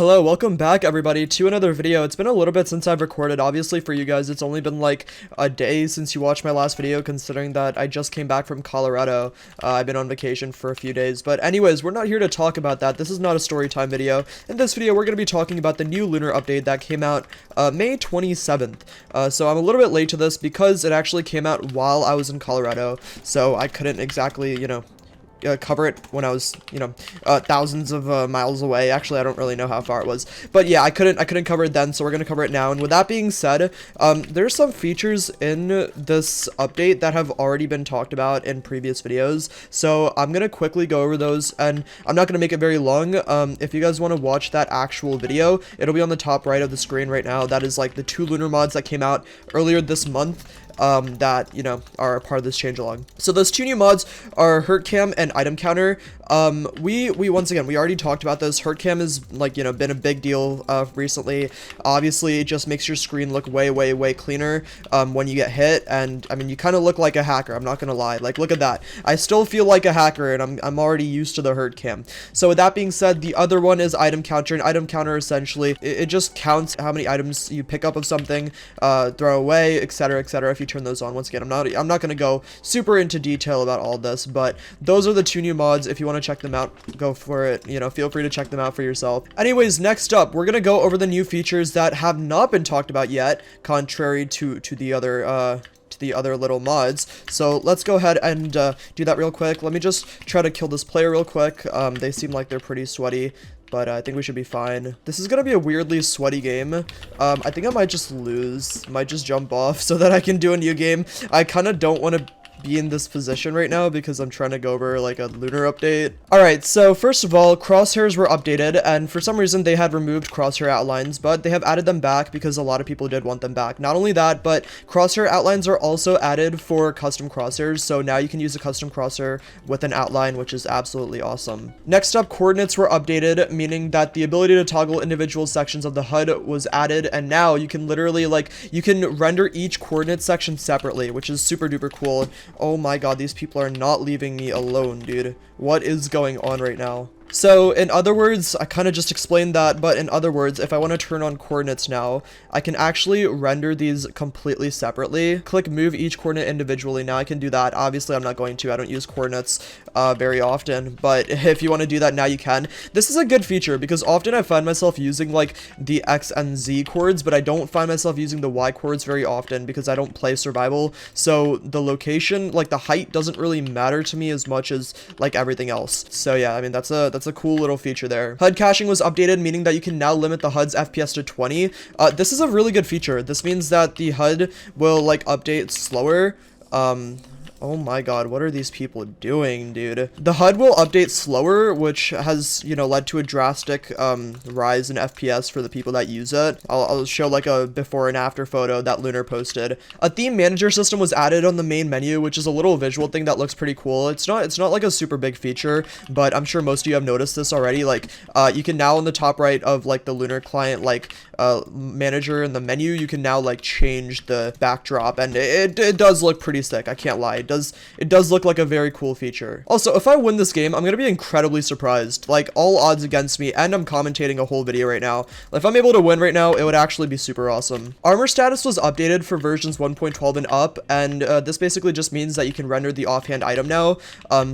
Hello, welcome back everybody to another video. It's been a little bit since I've recorded. Obviously for you guys, it's only been like a day since you watched my last video, considering that I just came back from Colorado. I've been on vacation for a few days, but anyways, we're not here to talk about that. This is not a story time video. In this video, we're going to be talking about the new Lunar update that came out May 27th. So I'm a little bit late to this because it actually came out while I was in Colorado, so I couldn't exactly, cover it when I was, thousands of miles away. Actually, I don't really know how far it was, but yeah, I couldn't cover it then, so we're gonna cover it now. And with that being said, there's some features in this update that have already been talked about in previous videos, so I'm gonna quickly go over those, and I'm not gonna make it very long. If you guys want to watch that actual video, it'll be on the top right of the screen right now. That is like the 2 Lunar mods that came out earlier this month. That, are part of this changelog. So those 2 new mods are HURTCam and ItemCounter. Once again, we already talked about this. HURTCam has, been a big deal, recently. Obviously, it just makes your screen look way cleaner, when you get hit, and, I mean, you kind of look like a hacker, I'm not gonna lie. Like, look at that. I still feel like a hacker, and I'm already used to the HURTCam. So with that being said, the other one is ItemCounter, and ItemCounter, essentially, it just counts how many items you pick up of something, throw away, etc., etc., if you turn those on. Once again, I'm not gonna go super into detail about all this, but those are the 2 new mods. If you want to check them out, go for it. Feel free to check them out for yourself. Anyways, next up, we're gonna go over the new features that have not been talked about yet, contrary to the other little mods. So let's go ahead and do that real quick. Let me just try to kill this player real quick. They seem like they're pretty sweaty, but I think we should be fine. This is gonna be a weirdly sweaty game. I think I might just lose. Might just jump off so that I can do a new game. I kind of don't want to be in this position right now because I'm trying to go over like a Lunar update. Alright, so first of all, crosshairs were updated, and for some reason they had removed crosshair outlines, but they have added them back because a lot of people did want them back. Not only that, but crosshair outlines are also added for custom crosshairs, so now you can use a custom crosshair with an outline, which is absolutely awesome. Next up, coordinates were updated, meaning that the ability to toggle individual sections of the HUD was added, and now you can literally, you can render each coordinate section separately, which is super duper cool. Oh my god, these people are not leaving me alone, dude. What is going on right now? So, in other words, I kind of just explained that, but in other words, if I want to turn on coordinates now, I can actually render these completely separately. Click move each coordinate individually. Now I can do that. Obviously, I'm not going to. I don't use coordinates very often, but if you want to do that now, you can. This is a good feature because often I find myself using the X and Z chords, but I don't find myself using the Y chords very often because I don't play survival. So the location, the height, doesn't really matter to me as much as everything else. So yeah, I mean that's a cool little feature there. HUD caching was updated, meaning that you can now limit the HUD's FPS to 20. This is a really good feature. This means that the HUD will update slower. Oh my god, what are these people doing, dude? The HUD will update slower, which has, led to a drastic rise in FPS for the people that use it. I'll show a before and after photo that Lunar posted. A theme manager system was added on the main menu, which is a little visual thing that looks pretty cool. It's not a super big feature, but I'm sure most of you have noticed this already. You can now on the top right of the Lunar client manager in the menu, you can now change the backdrop, and it does look pretty sick. I can't lie. It does look like a very cool feature. Also, if I win this game, I'm gonna be incredibly surprised. All odds against me, and I'm commentating a whole video right now. If I'm able to win right now, it would actually be super awesome. Armor status was updated for versions 1.12 and up, and this basically just means that you can render the offhand item now.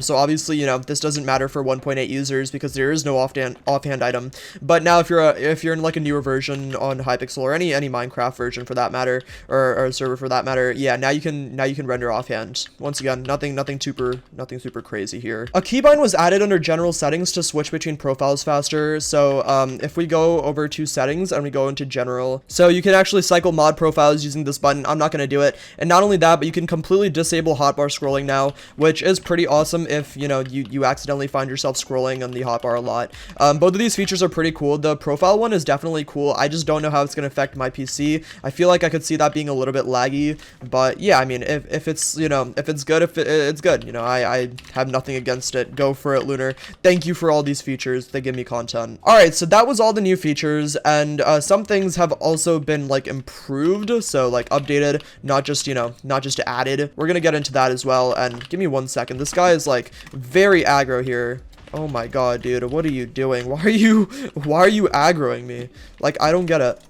So obviously, this doesn't matter for 1.8 users because there is no offhand item. But now if you're in a newer version on Hypixel or any Minecraft version for that matter, or a server for that matter, yeah, now you can render offhand. Once again, nothing super crazy here. A keybind was added under general settings to switch between profiles faster. So if we go over to settings and we go into general, so you can actually cycle mod profiles using this button. I'm not going to do it. And not only that, but you can completely disable hotbar scrolling now, which is pretty awesome if you accidentally find yourself scrolling on the hotbar a lot. Both of these features are pretty cool. The profile one is definitely cool. I just don't know how it's going to affect my PC. I feel like I could see that being a little bit laggy, but yeah, I mean, if it's if it's good, if it's good, I have nothing against it. Go for it, Lunar. Thank you for all these features. They give me content. All right, so that was all the new features, and some things have also been improved, so updated, not just added. We're gonna get into that as well. And give me 1 second. This guy is very aggro here. Oh my god, dude, what are you doing? Why are you aggroing me? Like, I don't get it.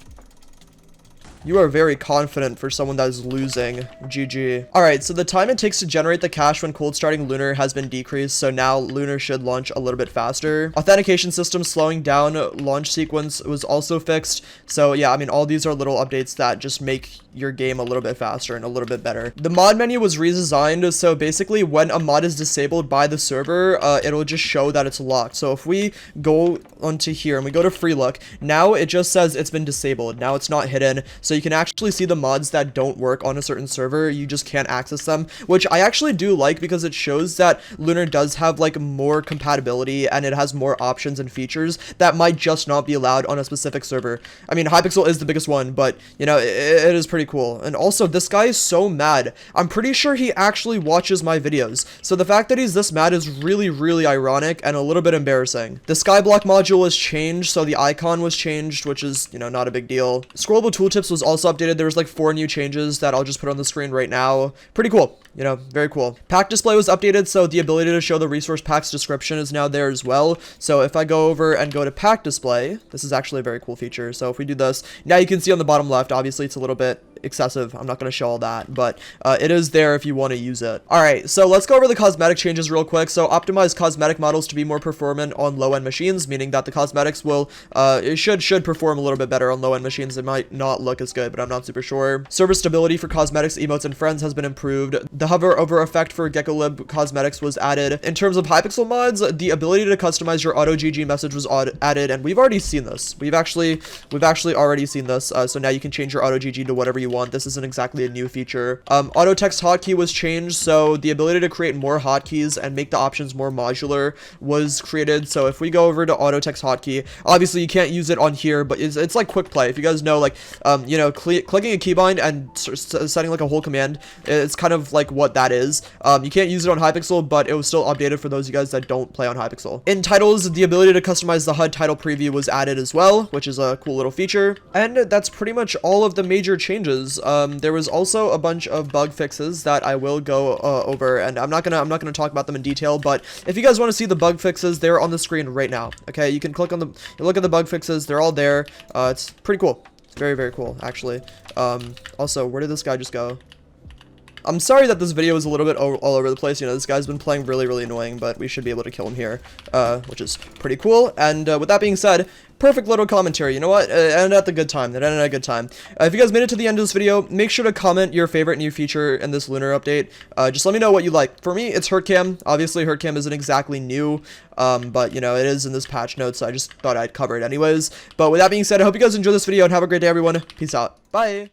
You are very confident for someone that is losing. GG. Alright, so the time it takes to generate the cache when cold starting Lunar has been decreased, so now Lunar should launch a little bit faster. Authentication system slowing down launch sequence was also fixed. So yeah, I mean, all these are little updates that just make your game a little bit faster and a little bit better. The mod menu was redesigned, so basically when a mod is disabled by the server, it'll just show that it's locked. So if we go onto here and we go to free look, now it just says it's been disabled. Now it's not hidden, so you can actually see the mods that don't work on a certain server. You just can't access them, which I actually do like because it shows that Lunar does have like more compatibility and it has more options and features that might just not be allowed on a specific server. I mean, Hypixel is the biggest one, but you know, it is pretty cool. And also, this guy is so mad. I'm pretty sure he actually watches my videos, so the fact that he's this mad is really, really ironic and a little bit embarrassing. The skyblock module was changed, so the icon was changed, which is, you know, not a big deal. Scrollable Tooltips was also updated. There was like 4 new changes that I'll just put on the screen right now. Pretty cool. You know, very cool. Pack display was updated, so the ability to show the resource pack's description is now there as well. So if I go over and go to pack display, this is actually a very cool feature. So if we do this, now you can see on the bottom left, obviously it's a little bit excessive. I'm not going to show all that, but it is there if you want to use it. All right, so let's go over the cosmetic changes real quick. So optimize cosmetic models to be more performant on low-end machines, meaning that the cosmetics will it should perform a little bit better on low-end machines. It might not look as good, but I'm not super sure. Server stability for cosmetics, emotes, and friends has been improved. The hover over effect for GeckoLib cosmetics was added. In terms of Hypixel mods, the ability to customize your AutoGG message was added, and we've already seen this. We've actually already seen this. So now you can change your AutoGG to whatever you want. This isn't exactly a new feature. AutoText hotkey was changed, so the ability to create more hotkeys and make the options more modular was created. So if we go over to AutoText hotkey, obviously you can't use it on here, but it's like quick play. If you guys know, like, you know, clicking a keybind and setting like a whole command, it's kind of like what that is. You can't use it on Hypixel, but it was still updated for those of you guys that don't play on Hypixel. In titles, the ability to customize the HUD title preview was added as well, which is a cool little feature. And that's pretty much all of the major changes. There was also a bunch of bug fixes that I will go over, and I'm not gonna talk about them in detail, but if you guys want to see the bug fixes, they're on the screen right now. Okay, you can click on look at the bug fixes. They're all there. It's pretty cool. It's very, very cool, actually. Also, where did this guy just go? I'm sorry that this video is a little bit all over the place. You know, this guy's been playing really, really annoying, but we should be able to kill him here, which is pretty cool. And with that being said, perfect little commentary. You know what? It ended at the good time. It ended at a good time. If you guys made it to the end of this video, make sure to comment your favorite new feature in this Lunar update. Just let me know what you like. For me, it's HurtCam. Obviously, HurtCam isn't exactly new, but, you know, it is in this patch notes, so I just thought I'd cover it anyways. But with that being said, I hope you guys enjoyed this video, and have a great day, everyone. Peace out. Bye.